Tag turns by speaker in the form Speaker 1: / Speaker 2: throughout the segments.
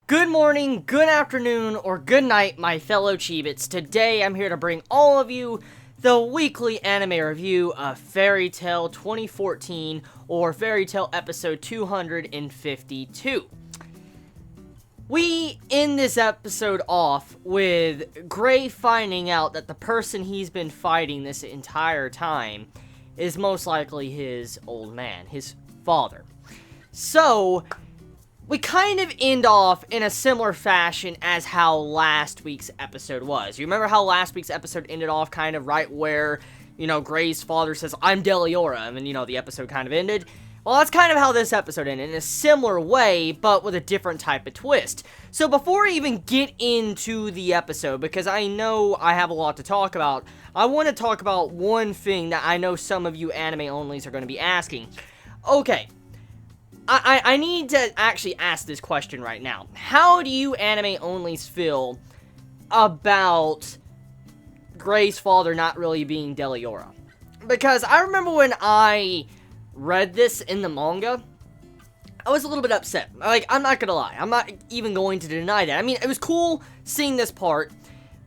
Speaker 1: Good morning, good afternoon, or good night, my fellow Chibits. Today, I'm here to bring all of you the weekly anime review of Fairy Tail 2014, or Fairy Tail episode 252. We end this episode off with Gray finding out that the person he's been fighting this entire time is most likely his old man, his father. So, we kind of end off in a similar fashion as how last week's episode was. You remember how last week's episode ended off kind of right where, Gray's father says, "I'm Deliora," and then, the episode kind of ended? Well, that's kind of how this episode ended, in a similar way, but with a different type of twist. So before I even get into the episode, because I know I have a lot to talk about, I want to talk about one thing that I know some of you anime-onlys are going to be asking. Okay. I need to actually ask this question right now. How do you anime-onlys feel about Gray's father not really being Deliora? Because I remember when I read this in the manga, I was a little bit upset. Like, I'm not gonna lie. I'm not even going to deny that. I mean, it was cool seeing this part,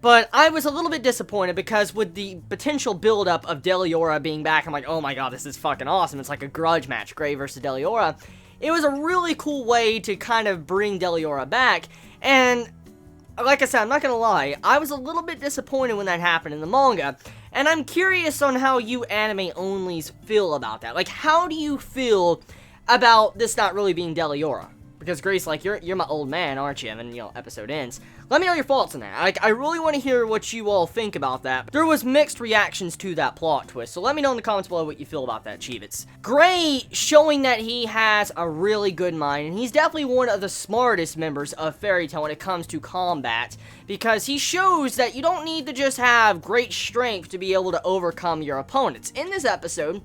Speaker 1: but I was a little bit disappointed because with the potential build-up of Deliora being back, I'm like, oh my god, this is fucking awesome. It's like a grudge match, Gray versus Deliora. It was a really cool way to kind of bring Deliora back, and like I said, I'm not gonna lie, I was a little bit disappointed when that happened in the manga, and I'm curious on how you anime-onlys feel about that. Like, how do you feel about this not really being Deliora? Because Gray's like, you're my old man, aren't you? And then, episode ends. Let me know your thoughts on that. Like, I really want to hear what you all think about that. There was mixed reactions to that plot twist, so let me know in the comments below what you feel about that, Chibits. Gray showing that he has a really good mind, and he's definitely one of the smartest members of Fairy Tail when it comes to combat, because he shows that you don't need to just have great strength to be able to overcome your opponents. In this episode,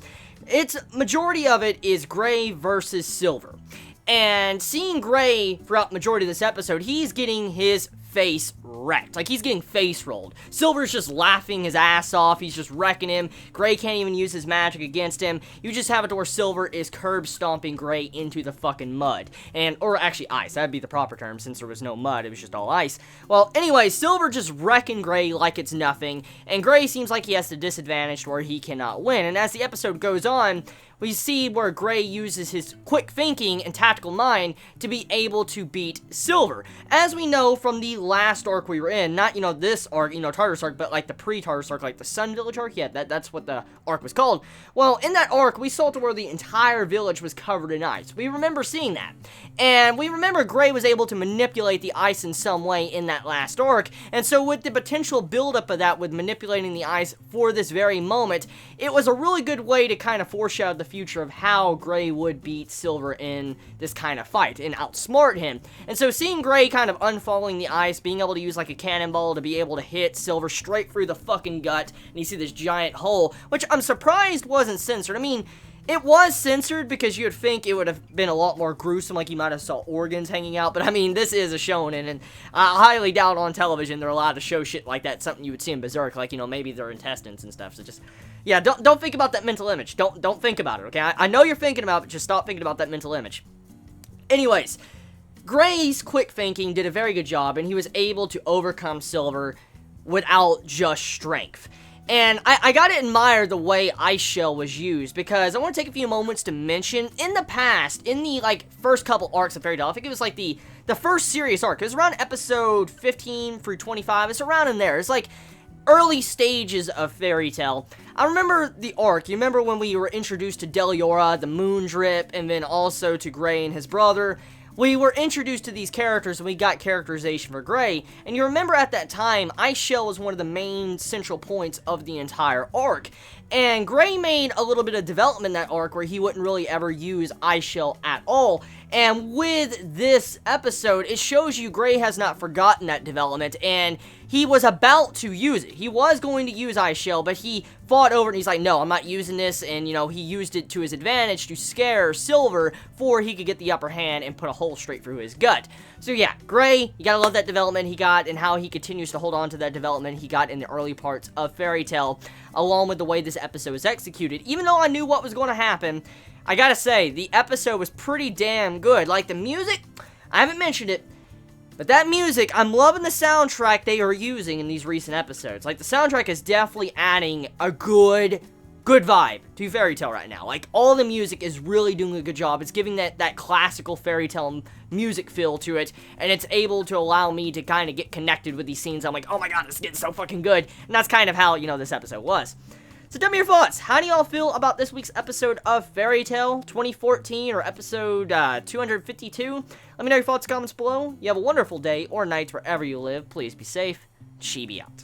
Speaker 1: majority of it is Gray versus Silver. And seeing Gray throughout the majority of this episode, he's getting his face wrecked. Like, he's getting face rolled. Silver's just laughing his ass off. He's just wrecking him. Gray can't even use his magic against him. You just have it to where Silver is curb stomping Gray into the fucking mud. Or actually ice. That'd be the proper term since there was no mud. It was just all ice. Well, anyway, Silver just wrecking Gray like it's nothing. And Gray seems like he has the disadvantage where he cannot win. And as the episode goes on, we see where Gray uses his quick thinking and tactical mind to be able to beat Silver. As we know from the last arc we were in, not, this arc, Tartarus arc, but like the pre-Tartarus arc, like the Sun Village arc, yeah, that's what the arc was called. Well, in that arc, we saw to where the entire village was covered in ice. We remember seeing that. And we remember Gray was able to manipulate the ice in some way in that last arc, and so with the potential buildup of that with manipulating the ice for this very moment, it was a really good way to kind of foreshadow the future of how Gray would beat Silver in this kind of fight and outsmart him. And so seeing Gray kind of unfollowing the ice, being able to use like a cannonball to be able to hit Silver straight through the fucking gut, and you see this giant hole, which I'm surprised wasn't censored. I mean, it was censored because you'd think it would have been a lot more gruesome, like you might have saw organs hanging out, but I mean, this is a shonen, and I highly doubt on television they're allowed to show shit like that, something you would see in Berserk, like, maybe their intestines and stuff, so just, yeah, don't think about that mental image, don't think about it, okay? I know you're thinking about it, but just stop thinking about that mental image. Anyways, Gray's quick thinking did a very good job, and he was able to overcome Silver without just strength. And I gotta admire the way Ice Shell was used, because I want to take a few moments to mention, in the past, in the, first couple arcs of Fairy Tail, I think it was, the first serious arc, it was around episode 15 through 25, it's around in there, it's, early stages of Fairy Tail. I remember the arc, you remember when we were introduced to Deliora, the Moon Drip, and then also to Gray and his brother. We were introduced to these characters and we got characterization for Gray, and you remember at that time, Ice Shell was one of the main central points of the entire arc, and Gray made a little bit of development in that arc where he wouldn't really ever use Ice Shell at all, and with this episode, it shows you Gray has not forgotten that development, and he was about to use it. He was going to use Ice Shell, but he fought over it, and he's like, no, I'm not using this, and, he used it to his advantage to scare Silver before he could get the upper hand and put a hole straight through his gut. So yeah, Gray, you gotta love that development he got, and how he continues to hold on to that development he got in the early parts of Fairy Tail, along with the way this episode was executed. Even though I knew what was going to happen, I gotta say, the episode was pretty damn good. Like, the music, I haven't mentioned it, but that music, I'm loving the soundtrack they are using in these recent episodes. Like, the soundtrack is definitely adding a good vibe to Fairy Tail right now. Like, all the music is really doing a good job. It's giving that classical Fairy Tail music feel to it, and it's able to allow me to kind of get connected with these scenes. I'm like, oh my god, this is getting so fucking good. And that's kind of how, this episode was. So tell me your thoughts. How do y'all feel about this week's episode of Fairy Tail 2014, or episode 252? Let me know your thoughts in the comments below. You have a wonderful day or night wherever you live. Please be safe. Chibi out.